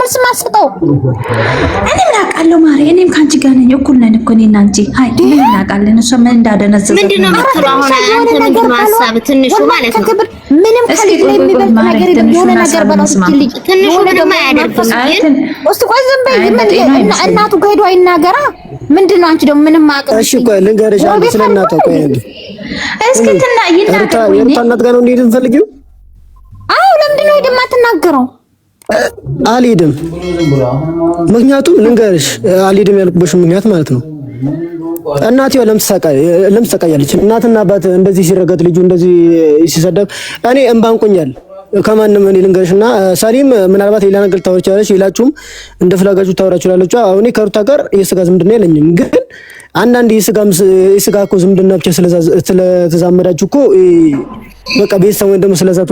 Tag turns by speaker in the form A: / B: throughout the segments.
A: መልስ ማሰጠው?
B: እኔ ምን አውቃለሁ ማሪ፣ እኔም ካንቺ ጋር ነኝ፣ እኩል ነን እኮ እኔና አንቺ። አይ ምን እናውቃለን? እሷ ምን እንዳደነዘዘ
C: ምንድነው የምትለው? አሁን አንተ ምንድን ነው ሀሳብ ትንሹ ማለት ነው?
A: ምንም ከልጅ ላይ የሚበልጥ ነገር የለም። የሆነ ነገር በላስችልኝ
C: ትንሹ ምንም አያደርግም። ግን
A: እስቲ ቆይ ዝም በይ። እናቱ ጋር ሄዶ አይናገራ። ምንድነው አንቺ ደግሞ ምንም አቅም?
D: እሺ ቆይ ልንገርሽ አንድ ስለ እናቷ ቆይ አንዴ
B: እስኪ ይናገር።
D: የሩታ እናት ጋር ነው እንዴት እንፈልጊው?
A: አዎ ለምንድን ነው የማትናገረው?
D: አልሄድም። ምክንያቱም ልንገርሽ አልሄድም ያልኩበት ምክንያት ማለት ነው እናትየው ለምን ትሰቃያለች? እናትና አባት እንደዚህ ሲረገጥ ልጁ እንደዚህ ሲሰደብ እኔ እንባንቆኛል ከማንም እኔ ልንገርሽና ሳሊም ምናልባት ሌላ ነገር ታወራቻለች ይላችሁም እንደ ፍላጋችሁ ታወራችኋለች። አሁን ከሩታ ጋር የስጋ ዝምድና የለኝም፣ ግን አንዳንድ የስጋ እኮ ዝምድና ብቻ ስለተዛመዳችሁ እኮ በቃ ቤተሰብ ወይ ደግሞ ስለዛቱ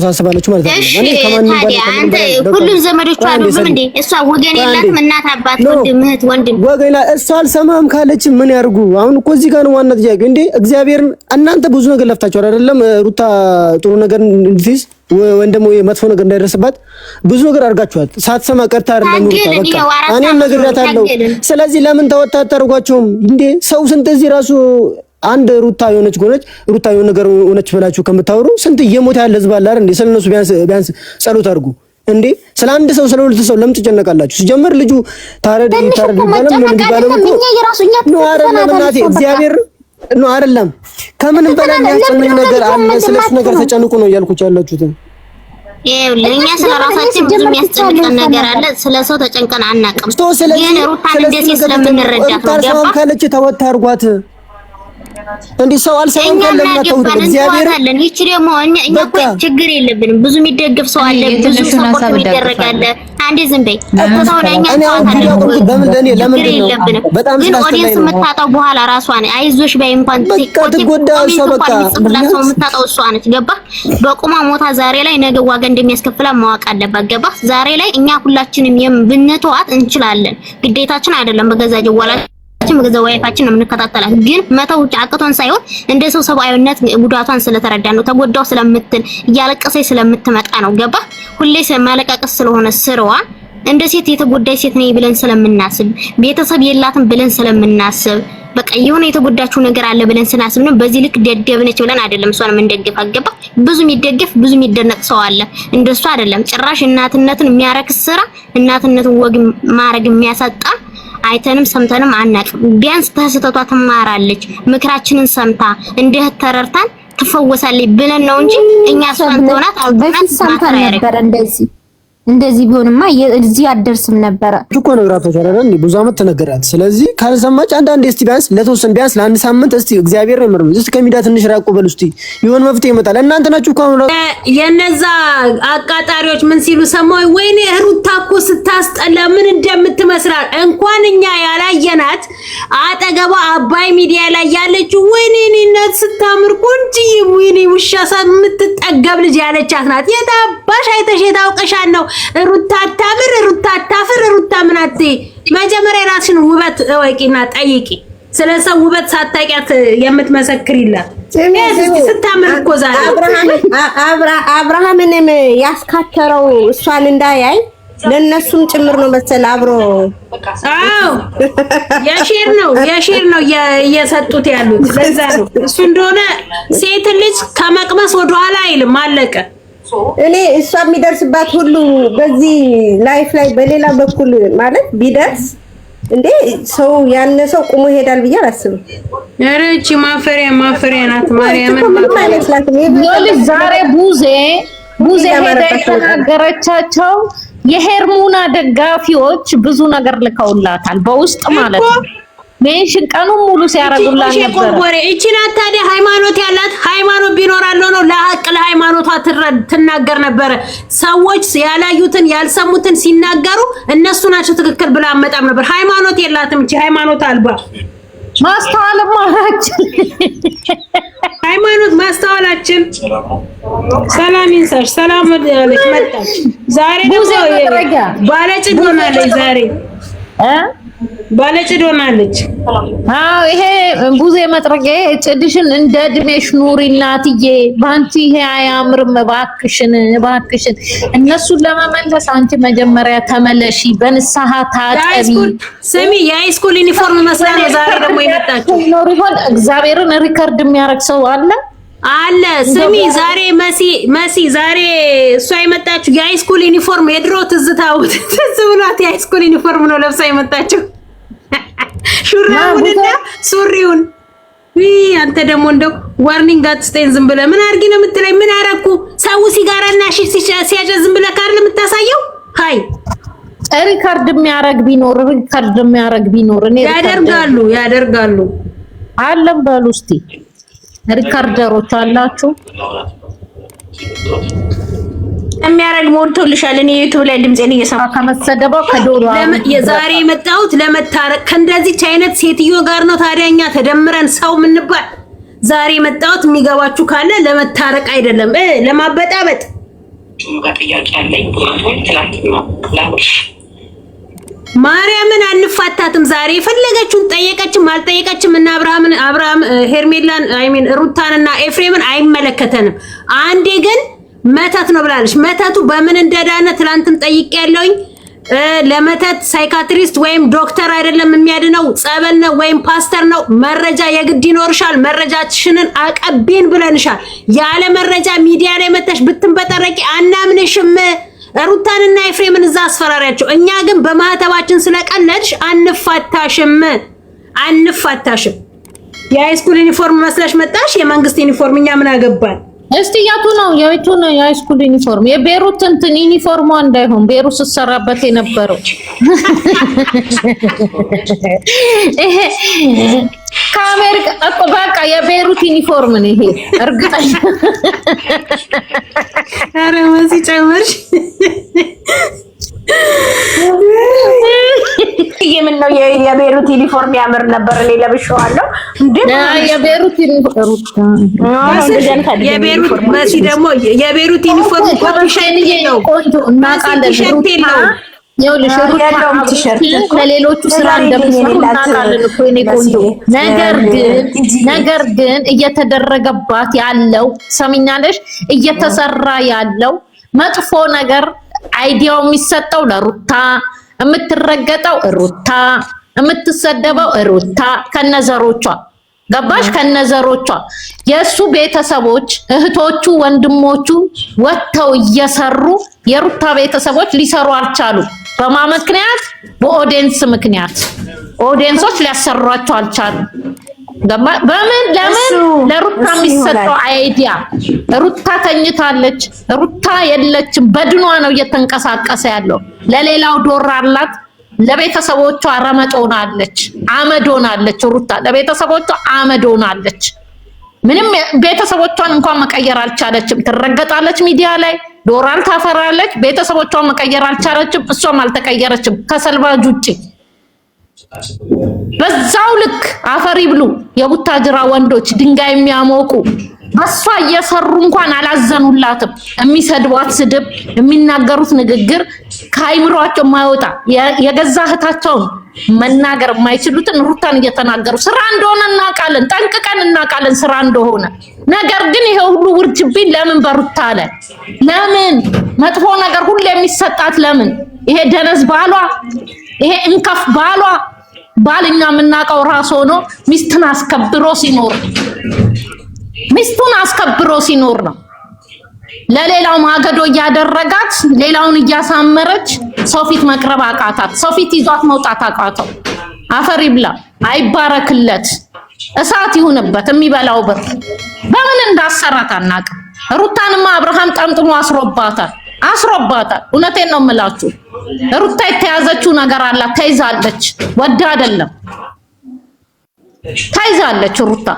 D: ታስባለች ማለት ነው።
C: እኔ ከማንም ጋር አንተ ሁሉም ዘመዶቿ አይደሉም እንዴ? እሷ ወገን የላትም? እናት አባት ወንድም እህት ወንድም ወገን
D: እሷ አልሰማም ካለች ምን ያርጉ? አሁን እኮ እዚህ ጋር ነው ዋና ጥያቄ እንዴ። እግዚአብሔርን እናንተ ብዙ ነገር ለፍታችኋል አይደለም? ሩታ ጥሩ ነገር እንድትይዝ ወይ ደግሞ መጥፎ ነገር እንዳይደርስባት ብዙ ነገር አድርጋችኋል። ሳትሰማ ቀርታ አይደለም ሩታ በቃ እኔም ነግሬያታለሁ። ስለዚህ ለምን ተወጣ አታርጓቸውም እንዴ? ሰው ስንት እዚህ ራሱ አንድ ሩታ የሆነች የሆነ ነገር ሆነች ብላችሁ ከምታወሩ ስንት እየሞተ ያለ ህዝብ አለ አይደል እንዴ? ስለነሱ ቢያንስ ጸሎት አድርጉ እንዴ። ስለ አንድ ሰው ስለ ሁለት ሰው ለምን ትጨነቃላችሁ? ሲጀመር ልጁ ታረድ ይባላል ነው አይደለም? እግዚአብሔር ነው አይደለም? ከምንም በላይ የሚያስጨንቅ ነገር አለ። ስለሱ ነገር ተጨንቁ ነው እያልኩት ያላችሁት።
C: ለኛ ስለራሳችን ብዙ የሚያስጨንቀን ነገር አለ። ስለሰው ተጨንቀን አናውቅም። ግን ሩታን እንደዚህ ስለምንረዳት ነው። ገባ
D: ካለች ተወታ አርጓት እንዴ ሰው አልሰማም ካለማተው እግዚአብሔር
C: አለን። ይቺ ደግሞ እኛ እኮ ችግር የለብንም። ብዙ የሚደግፍ ሰው አለ፣ ብዙ ሰፖርት የሚደረግ አለ። አንዴ ዝም በይ ተታው ላይኛ በጣም ግን ኦዲየንስ የምታጣው በኋላ ራሷን አይዞሽ በይ እንኳን
D: ትጎዳ ሰው በቃ
C: ሰው የምታጣው እሷ ነች። ገባ በቁማ ሞታ ዛሬ ላይ ነገ ዋጋ እንደሚያስከፍላ ማወቅ አለባት። ገባ ዛሬ ላይ እኛ ሁላችንም ብንተዋት እንችላለን፣ ግዴታችን አይደለም። በገዛ ጀዋላችን በገዛ ዋይፋችን ነው የምንከታተላት። ግን መተው አቅቶን ሳይሆን እንደ ሰው ሰብአዊነት ጉዳቷን ስለተረዳን ነው። ተጎዳው ስለምትል እያለቀሰች ስለምትመጣ ነው። ገባ ሁሌ ስለማለቃቀስ ስለሆነ ስራዋ እንደ ሴት የተጎዳይ ሴት ነኝ ብለን ስለምናስብ ቤተሰብ የላትም ብለን ስለምናስብ በቃ የሆነ የተጎዳችው ነገር አለ ብለን ስናስብ ነው። በዚህ ልክ ደደብነች ብለን አይደለም እሷን እንደግፍ አገባ። ብዙ የሚደግፍ ብዙ የሚደነቅ ሰው አለ። እንደሷ አይደለም ጭራሽ እናትነትን የሚያረክስ ስራ እናትነትን ወግ ማረግ የሚያሳጣ አይተንም ሰምተንም አናቅም። ቢያንስ ተስተቷ ትማራለች። ምክራችንን ሰምታ እንደ ተረርታን ትፈወሳለች ብለን ነው እንጂ እኛ እሷን ተውናት አውጥተናት ማተራ ያረግ
A: እንደዚህ ቢሆንማ እዚህ አደርስም ነበር
D: እኮ ነግራቶች አይደል? ብዙ አመት ተነገራት። ስለዚህ ካልሰማች አንዳንዴ እስቲ ቢያንስ ለተወሰነ ቢያንስ ለአንድ ሳምንት እስቲ እግዚአብሔር ነው ምርም እስቲ ከሚዳ ትንሽ ራቁ በሉ እስቲ ይሆን መፍትሄ ይመጣል። እናንተ ናችሁ እኮ አሁን
E: የነዛ አቃጣሪዎች ምን ሲሉ ሰማይ ወይኔ ሩታ እኮ ስታስጠላ ምን እንደምትመስላል እንኳን እኛ ያላየናት አጠገባ አባይ ሚዲያ ላይ ያለችው ወይኔ እኔነት ስታምር ቆንጂ ወይኔ ውሻ የምትጠገብ ልጅ ያለቻት ናት። የታባሽ አይተሽ የታውቀሻል ነው ሩታ ታምር ሩታ ታፍር ሩታ ምናት መጀመሪያ ራስሽን ውበት ወቂና ጠይቂ። ስለሰው ውበት ሳታቂያት የምትመሰክሪላት ስታምር እኮ ዛሬ
F: አብርሃምንም ያስካተረው እሷን እንዳያይ ለነሱም ጭምር ነው መሰል አብሮ
E: አዎ የሼር ነው እየሰጡት ያሉት። ለዛ ነው እሱ እንደሆነ ሴት ልጅ ከመቅመስ ወደ ኋላ አይልም። አለቀ።
F: እኔ እሷ የሚደርስባት ሁሉ በዚህ ላይፍ ላይ በሌላ በኩል ማለት ቢደርስ እንዴ ሰው ያነ ሰው ቁሞ ይሄዳል ብዬ አላስብም።
E: ኧረ እቺ ማፈሪያ ናት። ማርያምን
A: ዛሬ ቡዜ ሄደች ተናገረቻቸው። የሄርሙና ደጋፊዎች ብዙ ነገር ልከውላታል በውስጥ ማለት ነው። ሜንሽን ቀኑን ሙሉ ሲያረጉላት ነበር።
E: እቺ ናት ታዲያ ሃይማኖት ያላት። ሃይማኖት ቢኖራል ነው ለሐቅ ለሃይማኖቷ ትናገር ነበር። ሰዎች ያላዩትን ያልሰሙትን ሲናገሩ እነሱ ናቸው ትክክል ብላ አመጣም ነበር። ሃይማኖት የላትም እቺ ሃይማኖት አልባ
A: ማስተዋልም አላችሁ።
E: ሃይማኖት ማስተዋላችን ሰላም ይንሳሽ። ሰላም ወደለች መጣች። ዛሬ ደግሞ ባለጭግ ሆናለች ዛሬ ባለጭድ ሆናለች።
G: አዎ ይሄ ቡዜ መጥረቂያ ጭድሽን እንደ እድሜሽ ኑሪ እናትዬ። ባንቺ ይሄ አያምርም። እባክሽን እነሱን ለመመለስ አንቺ መጀመሪያ ተመለሺ፣ በንስሐ ታጠቢ።
E: ስሚ የሃይስኩል ዩኒፎርም መስላ ነው ዛሬ ደግሞ የመጣችው።
G: ኖር ይሆን እግዚአብሔርን ሪከርድ የሚያደርግ ሰው አለ። ስሚ ዛሬ መሲ ዛሬ እሷ የመጣችው የሃይስኩል ዩኒፎርም የድሮ ትዝታው ትዝ ብሏት የሃይስኩል ዩኒፎርም ነው ለብሳ የመጣችው። ሹራቡንና ሱሪውን አንተ ደግሞ እንደው ዋርኒንግ አትስጠኝ። ዝም ብለህ ምን አድርጊ ነው የምትለኝ? ምን አደረኩ? ሰው ሲጋራና ሲያጨስ ዝም ብለህ ካርል የምታሳየው? ሃይ ሪከርድ የሚያደርግ ቢኖር እኔ
E: ያደርጋሉ
G: አለም በሉ እስቲ ሪከርደሮች አላችሁ
B: የሚያረግ ሞልቶልሻል። እኔ ዩቲዩብ ላይ ድምጼን እየሰማሁ
G: ከመሰደባው ከዶሮ
E: የዛሬ የመጣሁት ለመታረቅ ከእንደዚች አይነት ሴትዮ ጋር ነው። ታዲያኛ ተደምረን ሰው ምንባል? ዛሬ የመጣሁት የሚገባችሁ ካለ ለመታረቅ አይደለም ለማበጣበጥ።
H: ጥያቄ አለኝ።
E: ማርያምን አንፋታትም። ዛሬ የፈለገችውን ጠየቀችም አልጠየቀችም እና አብርሃም ሄርሜላን ሩታንና ኤፍሬምን አይመለከተንም። አንዴ ግን መተት ነው ብላለች። መተቱ በምን እንደዳነ ትላንትም ጠይቄያለሁኝ። ለመተት ሳይካትሪስት ወይም ዶክተር አይደለም የሚያድነው፣ ጸበል ነው ወይም ፓስተር ነው። መረጃ የግድ ይኖርሻል። መረጃችንን አቀቢን ብለንሻል። ያለ መረጃ ሚዲያ ላይ መተሽ ብትንበጠረቂ አናምንሽም። ሩታንና ኤፍሬምን እዛ አስፈራሪያቸው። እኛ ግን በማህተባችን ስለቀለድሽ አንፋታሽም። አንፋታሽም። የሃይስኩል ዩኒፎርም መስለሽ መጣሽ። የመንግስት ዩኒፎርም እኛ ምን አገባን?
G: እስቲ ያቱ ነው የሃይስኩል ዩኒፎርም የቤሩት እንትን ዩኒፎርሟ እንዳይሆን ቤሩት ስትሰራበት የነበረው ይሄ ከአሜሪካ እኮ በቃ የቤሩት ዩኒፎርም ነው ይሄ እርግጠኛ።
E: ኧረ ወሲ ጨመርሽ።
B: የምን ነው የቤሩት ዩኒፎርም ያምር ነበር። እኔ ለብሼዋለሁ እንዴ
G: የቤሩት ዩኒፎርም
E: የቤሩት መሲ ደግሞ የቤሩት ዩኒፎርም ኮፒሽን ነው ቆንጆ እና ቃል ነው
G: ያለው ቲሸርት ለሌሎቹ ስራ እንደምሰሩ እናውቃለን እኮ የኔ ቆንጆ። ነገር ግን እየተደረገባት ያለው ሰሚኛለሽ፣ እየተሰራ ያለው መጥፎ ነገር አይዲያው የሚሰጠው ለሩታ፣ የምትረገጠው ሩታ፣ የምትሰደበው ሩታ ከነዘሮቿ ገባሽ? ከነዘሮቿ የሱ ቤተሰቦች እህቶቹ፣ ወንድሞቹ ወጥተው እየሰሩ የሩታ ቤተሰቦች ሊሰሩ አልቻሉ። በማ ምክንያት? በኦዲየንስ ምክንያት። ኦዲየንሶች ሊያሰሯቸው አልቻሉ። በምን ለምን? ለሩታ የሚሰጠው አይዲያ ሩታ ተኝታለች፣ ሩታ የለችም፣ በድኗ ነው እየተንቀሳቀሰ ያለው። ለሌላው ዶር አላት፣ ለቤተሰቦቿ ረመጦናለች፣ አመዶናለች። ሩታ ለቤተሰቦቿ አመዶናለች። ምንም ቤተሰቦቿን እንኳን መቀየር አልቻለችም። ትረገጣለች ሚዲያ ላይ፣ ዶራል ታፈራለች። ቤተሰቦቿን መቀየር አልቻለችም፣ እሷም አልተቀየረችም ከሰልባጅ ውጪ። በዛው ልክ አፈር ይብሉ የቡታጅራ ወንዶች ድንጋይ የሚያሞቁ በሷ እየሰሩ እንኳን አላዘኑላትም። የሚሰድቧት ስድብ፣ የሚናገሩት ንግግር ከአይምሯቸው የማይወጣ የገዛ እህታቸውን መናገር የማይችሉትን ሩታን እየተናገሩ ስራ እንደሆነ እናውቃለን፣ ጠንቅቀን እናውቃለን ስራ እንደሆነ። ነገር ግን ይሄ ሁሉ ውርጅብኝ ለምን በሩታ አለ? ለምን መጥፎ ነገር ሁሉ የሚሰጣት ለምን? ይሄ ደነዝ ባሏ፣ ይሄ እንከፍ ባሏ፣ ባልኛ የምናውቀው ራስ ሆኖ ሚስትን አስከብሮ ሲኖር፣ ሚስቱን አስከብሮ ሲኖር ነው። ለሌላው ማገዶ እያደረጋት ሌላውን እያሳመረች ሰው ፊት መቅረብ አቃታት። ሰው ፊት ይዟት መውጣት አቃተው። አፈር ይብላ፣ አይባረክለት፣ እሳት ይሁንበት የሚበላው ብር። በምን እንዳሰራት አናውቅም። ሩታንማ አብርሃም ጠምጥሞ አስሮባታል። እውነቴን ነው የምላችሁ። ሩታ የተያዘችው ነገር አላት። ተይዛለች፣ ወዳ አይደለም ተይዛለች ሩታ።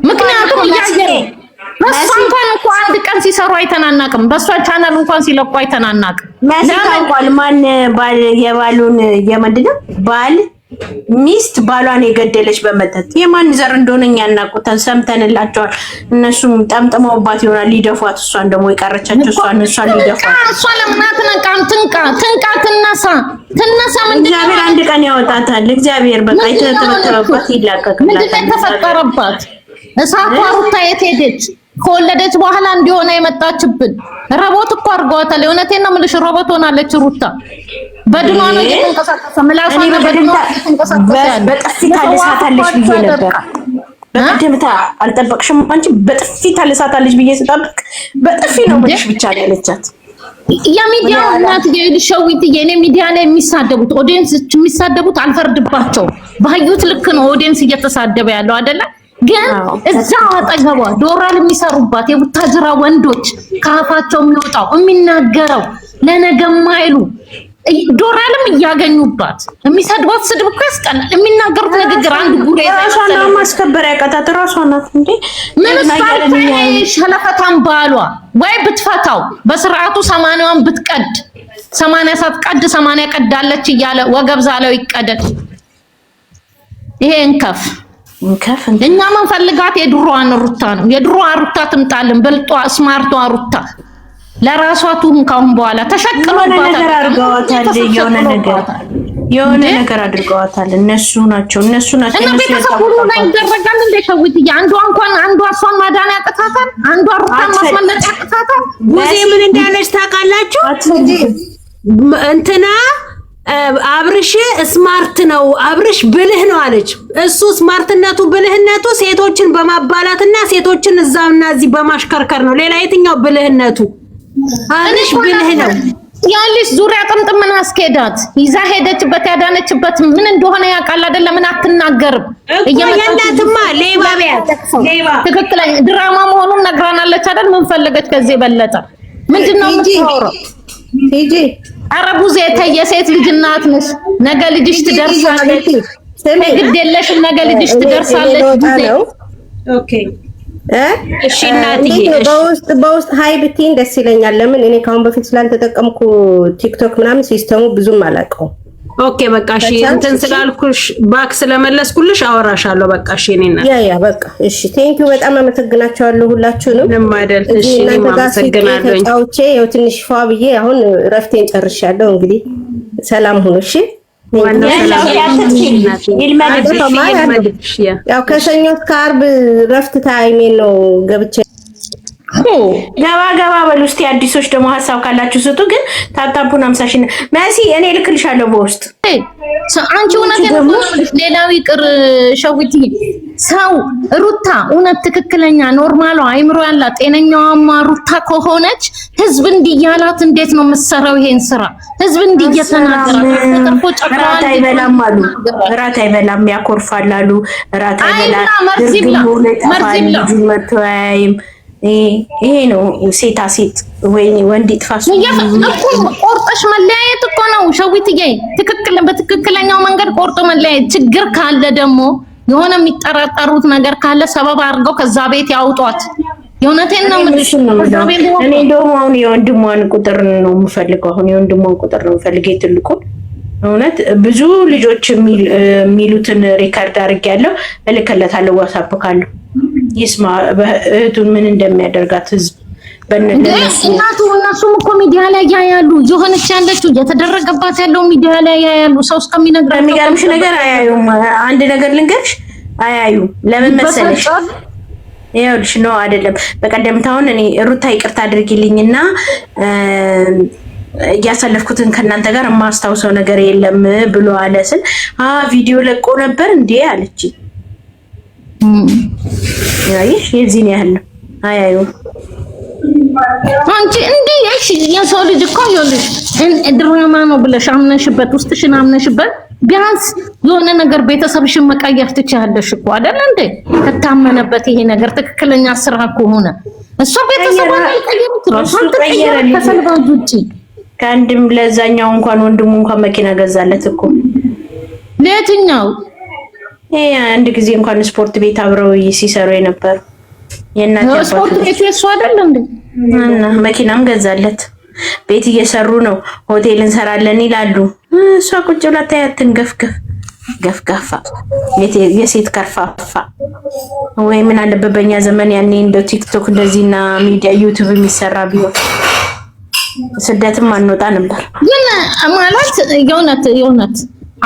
G: ምክንያቱም እያየን በሷ እንኳን እኮ አንድ ቀን ሲሰሩ አይተናናቅም። በሷ ቻናል እንኳን ሲለቁ አይተናናቅም።
B: ታውቋል። ማን ባል የባሉን የምንድነው ባል ሚስት ባሏን የገደለች በመጠጥ የማን ዘር እንደሆነ እኛ እናውቁታል፣ ሰምተንላቸዋል። እነሱም ጠምጥመውባት ይሆናል ሊደፏት። እሷን ደግሞ የቀረቻቸው እሷን ሊደፏት።
G: እሷ ለምን አትነቃም? ትንቃትና ትነሳ ምንድነው?
B: እግዚአብሔር አንድ ቀን ያወጣታል። እግዚአብሔር በቃ የተተረተረባት ይላቀቅላታል።
G: ምንድነው የተፈጠረባት? እሳቷ ሩታ የት ሄደች? ከወለደች በኋላ እንዲሆነ የመጣችብን ረቦት እኮ አድርገዋታል። እውነቴን ነው የምልሽ፣ ረቦት ሆናለች ሩታ። በድኗ ነው እየተንቀሳቀሰ ምላሷ ነው በድኗ እየተንቀሳቀሰ ያለ።
B: በጥፊ ታልሳታለች ብዬ ነበር። በቀደምታ አልጠበቅሽም አንቺ? በጥፊ ታልሳታለች ብዬ ስጠብቅ በጥፊ ነው ብለሽ ብቻ ነው ያለቻት።
G: የሚዲያ እናት ሸዊት የኔ ሚዲያ ላይ የሚሳደቡት ኦዲየንስ የሚሳደቡት አልፈርድባቸውም። ባዩት ልክ ነው ኦዲየንስ እየተሳደበ ያለው አይደለ? ግን እዛው አጠገቧ ዶራል የሚሰሩባት የቡታጅራ ወንዶች ከአፋቸው የሚወጣው የሚናገረው ለነገማ አይሉ ዶራልም እያገኙባት የሚሰድቧት ስድብ እኮ ያስቀናል። የሚናገሩት ንግግር አንድ ጉሬ
B: ራሷን ማስከበር ያቃታት ራሷ ናት እንዴ?
G: ምን ሸለፈታም ባሏ ወይ ብትፈታው በስርዓቱ 80ዋን ብትቀድ 80 ሳትቀድ 80 ቀዳለች እያለ ወገብ ዛለው ይቀደድ። ይሄ እንከፍ እኛ መንፈልጋት የድሮዋን ሩታ ነው። የድሮዋ ሩታ ትምጣልን። በልጧ ስማርቷ ሩታ ለራሷ ቱም ካሁን በኋላ ተሸክሏታል።
B: ነገር አድርገዋታል። የሆነ ነገር አድርገዋታል። እነሱ ናቸው
G: እና ቤተሰብ ሁሉ ላይ ይደረጋል እንደ ሸዊት አንዷ እሷን ማዳን ያቅታታል። አንዷ ሩታን ማስመለጥ ያቅታታል።
E: ጉዜ ምን እንዳለች ታውቃላችሁ? እንትና አብርሽ ስማርት ነው፣ አብርሽ ብልህ ነው አለች። እሱ ስማርትነቱ ብልህነቱ ሴቶችን በማባላትና ሴቶችን እዛና እዚህ በማሽከርከር ነው። ሌላ የትኛው ብልህነቱ? አብርሽ ብልህ ነው።
G: ያልሽ ዙሪያ ጥምጥም ምን አስኬዳት? ይዛ ሄደችበት ያዳነችበት ምን እንደሆነ ያውቃል አይደለ? ምን አትናገርም።
E: እየመጣትማ ሌባ
G: ትክክለኛ ድራማ መሆኑን ነግራናለች አይደል? ምን ፈለገች ከዚህ በለጠ? ምንድነው የምትወራው?
F: ሂጂ
G: ኧረ ቡዜ ተይ፣ የሴት ልጅ እናት ነሽ። ነገ ልጅሽ ትደርሳለች። ግድ የለሽም፣ ነገ ልጅሽ ትደርሳለች።
E: ኦኬ እሺ እናትዬ፣
F: በውስጥ ሀይ ብትይኝ ደስ ይለኛል። ለምን እኔ ካሁን በፊት ስላልተጠቀምኩ ቲክቶክ ምናምን ሲስተሙ ብዙም አላውቀውም።
E: ኦኬ በቃ እሺ፣ እንትን ስላልኩሽ ባክ ስለመለስኩልሽ አወራሻለሁ። በቃ እሺ፣ እኔና
F: ያ በቃ እሺ። ቴንኪው በጣም አመሰግናቸዋለሁ ሁላችሁንም።
E: ምንም አይደል። እሺ፣ እኔም አመሰግናለሁ።
F: ተጫውቼ ያው ትንሽ ፏ ብዬ አሁን እረፍቴን ጨርሻለሁ። እንግዲህ ሰላም ሁኑ። እሺ፣ ያው ከሰኞ እስከ ዓርብ እረፍት ታይሜን ነው ገብቼ
B: ገባ በሉ። እስቲ አዲሶች ደግሞ ሀሳብ ካላችሁ ስጡ። ግን ታጣቡን 50 ሺህ መሲ እኔ ልክልሻለሁ በውስጥ
G: አንቺ እውነት የነበረሽ ሌላው ይቅር ሸዊት ሰው ሩታ እውነት ትክክለኛ ኖርማሏ አይምሮ ያላት ጤነኛዋማ ሩታ ከሆነች ህዝብ እንዲያላት እንዴት ነው የምትሰራው ይሄን ስራ? ህዝብ እንዲየተናገራት ተጠርፎ ጨቅራል
B: አይበላም አሉ። ራት አይበላም ያኮርፋል አሉ። ራት አይበላም መርዚብላ ይሄ ነው ሴታ ሴት ወይ ወንድ ይጥፋስ
G: ቆርጠሽ መለያየት እኮ ነው ሸዊትዬ። በትክክለኛው መንገድ ቆርጦ መለያየት። ችግር ካለ ደግሞ የሆነ የሚጠራጠሩት ነገር ካለ ሰበብ አድርገው ከዛ ቤት ያውጧት። የእውነቴን ነው የምልሽ።
B: እኔ ደግሞ አሁን የወንድሟን ቁጥር ነው የምፈልገው። አሁን የወንድሟን ቁጥር ነው የምፈልገው ትልቁን። እውነት ብዙ ልጆች የሚሉትን ሪካርድ አድርጌያለሁ፣ እልክለታለሁ ዋትስአፕ ካለው ይስማ እህቱን ምን እንደሚያደርጋት ህዝብ
G: እነሱም እኮ ሚዲያ ላይ ያያሉ። የሆነች ያለችው እየተደረገባት ያለው ሚዲያ ላይ ያያሉ። ሰው እስከሚነግረው
B: የሚገርምሽ ነገር አያዩም። አንድ ነገር ልንገርሽ፣ አያዩም። ለምን መሰለሽ? ይኸውልሽ ነው አይደለም። በቀደምታውን እኔ ሩታ ይቅርታ አድርጊልኝና እያሳለፍኩትን ከእናንተ ጋር የማስታውሰው ነገር የለም ብሎ አለ ስል ቪዲዮ ለቆ ነበር እንዴ አለች። ያይሽ የዚህን ያህል አያዩም።
G: አንቺ እንዴ እሺ፣ የሰው ልጅ እኮ ይኸውልሽ ድራማ ነው ብለሽ አምነሽበት ውስጥሽን አምነሽበት ቢያንስ የሆነ ነገር ቤተሰብሽን መቀየር ትችያለሽ እኮ አይደል እንዴ? ከታመነበት ይሄ ነገር ትክክለኛ ስራ ከሆነ እሷ ቤተሰቧን ቀየሩ ትችላለሽ። ከሰልባጅ ውጪ
B: ከአንድም ለዛኛው እንኳን ወንድሙ እንኳን መኪና ገዛለት እኮ።
G: ለየትኛው
B: አንድ ጊዜ እንኳን ስፖርት ቤት አብረው ሲሰሩ የነበር የእናት
G: ስፖርት ቤት የሱ አይደል እንዴ?
B: እና መኪናም ገዛለት። ቤት እየሰሩ ነው፣ ሆቴል እንሰራለን ይላሉ። እሷ ቁጭ ብላ ታያትን ገፍጋፋ የሴት ከርፋፋ። ወይ ምን አለበት በእኛ ዘመን ያኔ እንደ ቲክቶክ እንደዚህና ሚዲያ ዩቲዩብ የሚሰራ ቢሆን ስደትም አንወጣ ነበር።
G: ግን ማለት የእውነት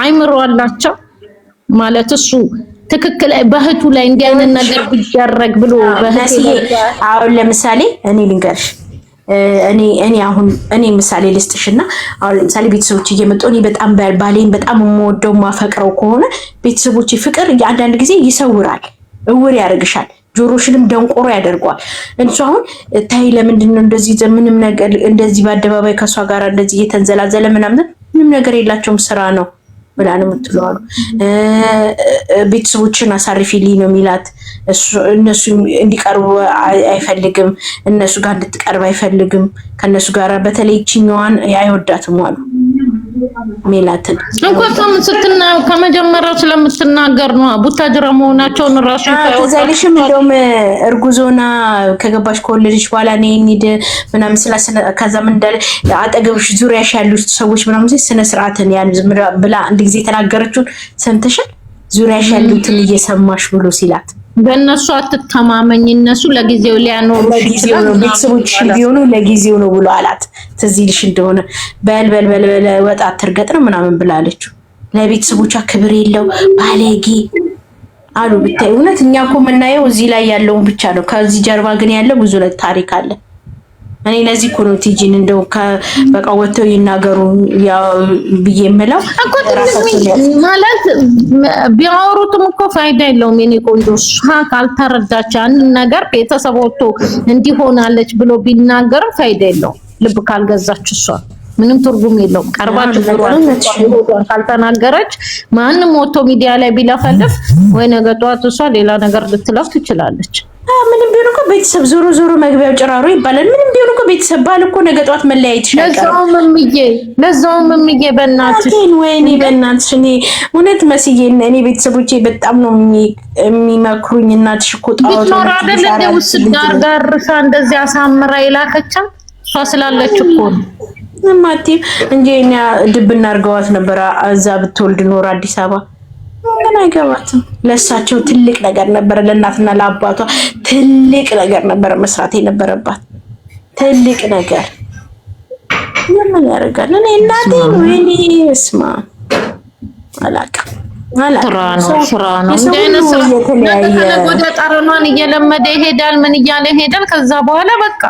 G: አይምሮ አላቸው ማለት እሱ ትክክል በህቱ ላይ እንዲህ አይነት ነገር ቢደረግ ብሎ
B: አሁን ለምሳሌ እኔ ልንገርሽ እኔ ምሳሌ ልስጥሽና አሁን ለምሳሌ ቤተሰቦች እየመጡ እኔ በጣም ባሌን በጣም የምወደው ማፈቅረው ከሆነ ቤተሰቦች ፍቅር አንዳንድ ጊዜ ይሰውራል፣ እውር ያደርግሻል፣ ጆሮሽንም ደንቆሮ ያደርገዋል። እንሱ አሁን ታይ ለምንድን ነው እንደዚህ ምንም ነገር እንደዚህ በአደባባይ ከሷ ጋር እንደዚህ እየተንዘላዘለ ምንም ነገር የላቸውም ስራ ነው ብላ ነው የምትለዋሉ። ቤተሰቦችን አሳርፊልኝ ነው የሚላት። እነሱ እንዲቀርቡ አይፈልግም፣ እነሱ ጋር እንድትቀርብ አይፈልግም። ከነሱ ጋር በተለይ ቺኛዋን አይወዳትም አሉ ሜላትን
G: እንኳን ስትናየው ከመጀመሪያው ስለምትናገር ነው ቡታጅራ መሆናቸውን ራሱ
B: ተዛልሽም እንደውም እርጉዞና ከገባሽ ከወለደች በኋላ እኔ እንሂድ ምናምን ከዛ ምን እንዳለ አጠገብሽ ዙሪያሽ ያሉ ሰዎች ምናምን ስነ ስርዓትን ያን ብላ አንድ ጊዜ የተናገረችውን ሰምተሻል? ዙሪያሽ ያሉትን እየሰማሽ ብሎ ሲላት
G: በእነሱ አትተማመኝ፣ እነሱ ለጊዜው ሊያኖሩ ይችላሉ፣
B: ቤተሰቦች ቢሆኑ ለጊዜው ነው ብሎ አላት። ትዝ ይልሽ እንደሆነ በል ወጣ አትርገጥ ነው ምናምን ብላለች። ለቤተሰቦቿ ክብር የለው ባለጌ አሉ። ብታይ እውነት እኛ እኮ የምናየው እዚህ ላይ ያለውን ብቻ ነው። ከዚህ ጀርባ ግን ያለው ብዙ ታሪክ አለ። እኔ ለዚህ እኮ ነው ቲጂን እንደው በቃ ወጥተው ይናገሩ ያው ብዬ የምለው
G: ማለት ቢያወሩትም እኮ ፋይዳ የለውም። የኔ ቆንጆ እሷ ካልተረዳች አንድ ነገር ቤተሰብ ወጥቶ እንዲሆናለች ብሎ ቢናገርም ፋይዳ የለውም። ልብ ካልገዛች እሷ ምንም ትርጉም የለውም። ቀርባችሁ ካልተናገረች ማንም ወጥቶ ሚዲያ ላይ ቢለፈልፍ ወይ ነገ ጠዋት እሷ ሌላ ነገር ልትለፍ ትችላለች።
B: ምንም ቢሆን እኮ ቤተሰብ ዞሮ መግቢያው ጭራሮ ይባላል። ምንም ቢሆን እኮ ቤተሰብ ባል እኮ ነገ ጠዋት መለያየት ይችላል።
G: ለዛውም እምዬ በእናትሽ
B: ወይኔ በእናትሽ እኔ እውነት መስዬ እኔ ቤተሰቦቼ በጣም ነው የሚመክሩኝ። እናትሽ እኮ ጣውቶ
G: ነው አይደል እንደ ውስጥ ጋርጋርሻ እንደዚህ አሳምራ ይላከቻ እሷ ስላለች እኮ ነው
B: ማቲ እንጂ እኛ ድብና አርገዋት ነበር። እዛ ብትወልድ ኖር አዲስ አበባ ግን አይገባትም። ለሳቸው ትልቅ ነገር ነበር፣ ለእናትና ለአባቷ ትልቅ ነገር ነበር መስራት የነበረባት ትልቅ ነገር። ምን ያደርጋል? እኔ እናቴ ነው እኔ እስማ አላውቅም።
G: ስራ ነው እንደ አይነት ሰው ወደ ጠረኗን እየለመደ ይሄዳል። ምን እያለ ይሄዳል። ከዛ በኋላ በቃ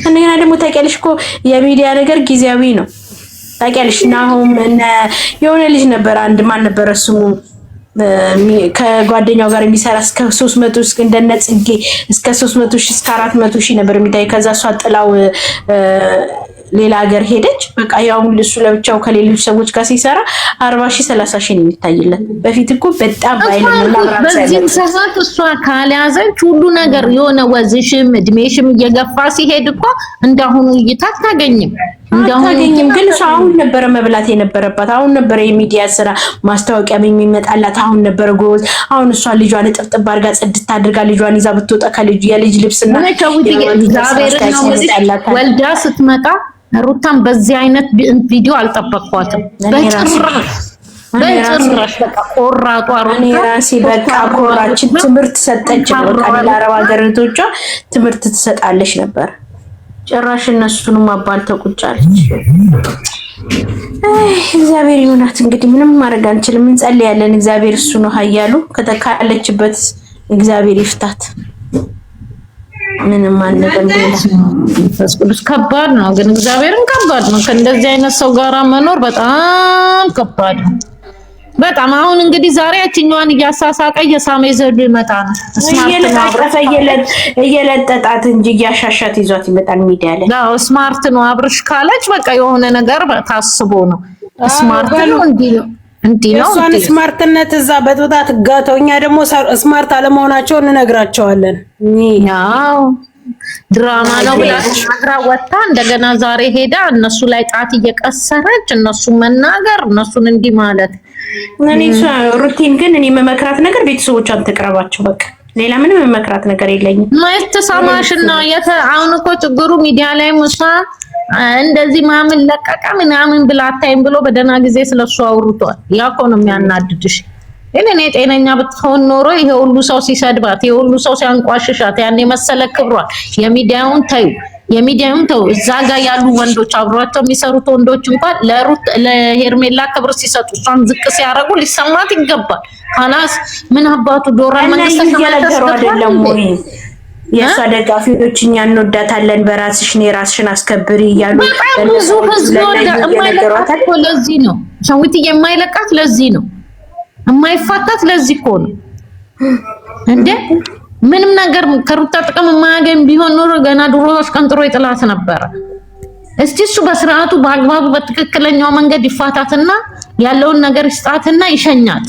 B: እንደገና ደግሞ ታውቂያለሽ እኮ የሚዲያ ነገር ጊዜያዊ ነው። ታውቂያለሽ ናሁም የሆነ ልጅ ነበር አንድ ማን ነበር ስሙ ከጓደኛው ጋር የሚሰራ እስከ 300 እስከ እንደነጽጌ እስከ 300,000 እስከ 400,000 ነበር የሚታይ። ከዛ እሷ ጥላው ሌላ ሀገር ሄደች። በቃ ያው እሱ ለብቻው ከሌሎች ሰዎች ጋር ሲሰራ 40,000 30,000 ነው የሚታይለት። በፊት እኮ በጣም ባይለኝና
G: በዚህ ሰዓት እሷ ካልያዘች ሁሉ ነገር የሆነ ወዝሽም እድሜሽም እየገፋ ሲሄድ እኮ እንዳሁኑ እይታ አታገኝም።
B: ግን እሷ አሁን ነበረ መብላት የነበረባት። አሁን ነበረ የሚዲያ ስራ ማስታወቂያ የሚመጣላት። አሁን ነበረ ጎዝ። አሁን እሷ ልጇን ጥብጥብ አድርጋ ጽድት አድርጋ ልጇን ይዛ ብትወጣ ከልጅ የልጅ ልብስና
G: ወልዳ ስትመጣ ሩታን በዚህ አይነት ቪዲዮ አልጠበቅኳትም በጭራሽ። በቃ ቆራጧ
B: እኔ ራሴ በቃ ኮራችን ትምህርት ሰጠች። በቃ ለአረብ ሀገር እህቶቿ ትምህርት ትሰጣለች ነበር። ጭራሽ እነሱንም አባልተው ቁጭ አለች። እግዚአብሔር ይሁናት እንግዲህ ምንም ማድረግ አንችልም። እንጸልያለን። እግዚአብሔር እሱ ነው ኃያሉ። ከተካለችበት እግዚአብሔር ይፍታት። ምንም አንደም
G: ቅዱስ ከባድ ነው፣ ግን እግዚአብሔርን ከባድ ነው። ከእንደዚህ አይነት ሰው ጋራ መኖር በጣም ከባድ ነው። በጣም አሁን እንግዲህ ዛሬ ያችኛዋን እያሳሳቀ እየሳመ ይዘዱ ይመጣ ነው።
B: እየለጠጣት እንጂ እያሻሻት ይዟት ይመጣል ሚዲያ ላይ።
G: አዎ ስማርት ነው አብርሽ ካለች በቃ የሆነ ነገር ታስቦ ነው። ስማርት ነው እንዲህ ነው
E: እሷን ስማርትነት እዛ በጥጣት ጋተው፣ እኛ ደግሞ ስማርት አለመሆናቸውን እንነግራቸዋለን።
G: ያው ድራማ ነው ብላችሁ አግራ ወጣ እንደገና ዛሬ ሄዳ እነሱ ላይ ጣት እየቀሰረች እነሱ መናገር እነሱን እንዲህ ማለት
B: እኔ ሩቲን ግን እኔ መመክራት ነገር ቤተሰቦቿን ተቀረባቸው። በቃ ሌላ ምንም መመክራት ነገር የለኝም።
G: ማለት ተሰማሽና አሁን እኮ ችግሩ ሚዲያ ላይ ሙሳ እንደዚህ ማምን ለቀቀ ምናምን ብላ አታይም ብሎ በደና ጊዜ ስለሱ አውርቷል። ያ እኮ ነው የሚያናድድሽ። እኔ ጤነኛ ብትሆን ኖሮ ይሄ ሁሉ ሰው ሲሰድባት፣ ይሄ ሁሉ ሰው ሲያንቋሽሻት፣ ያን መሰለ ክብሯል። የሚዲያውን ተው። እዛ ጋር ያሉ ወንዶች አብሯቸው የሚሰሩት ወንዶች እንኳን ለሄርሜላ ክብር ሲሰጡ እሷን ዝቅ ሲያደርጉ ሊሰማት ይገባል። ካላስ ምን አባቱ ዶራል መንግስት
B: አይደለም ወይ? የእሷ ደጋፊዎች እኛ እንወዳታለን፣ በራስሽ ነው ራስሽን አስከብሪ እያሉ
G: ብዙ ህዝብ የማይለቃት ለዚህ ነው። ሸዊት የማይለቃት ለዚህ ነው። የማይፋታት ለዚህ እኮ ነው እንዴ። ምንም ነገር ከሩታ ጥቅም የማያገኝ ቢሆን ኖሮ ገና ድሮ አስቀንጥሮ ይጥላት ነበር። እስቲ እሱ በስርዓቱ በአግባቡ በትክክለኛው መንገድ ይፋታትና ያለውን ነገር ይስጣትና ይሸኛት።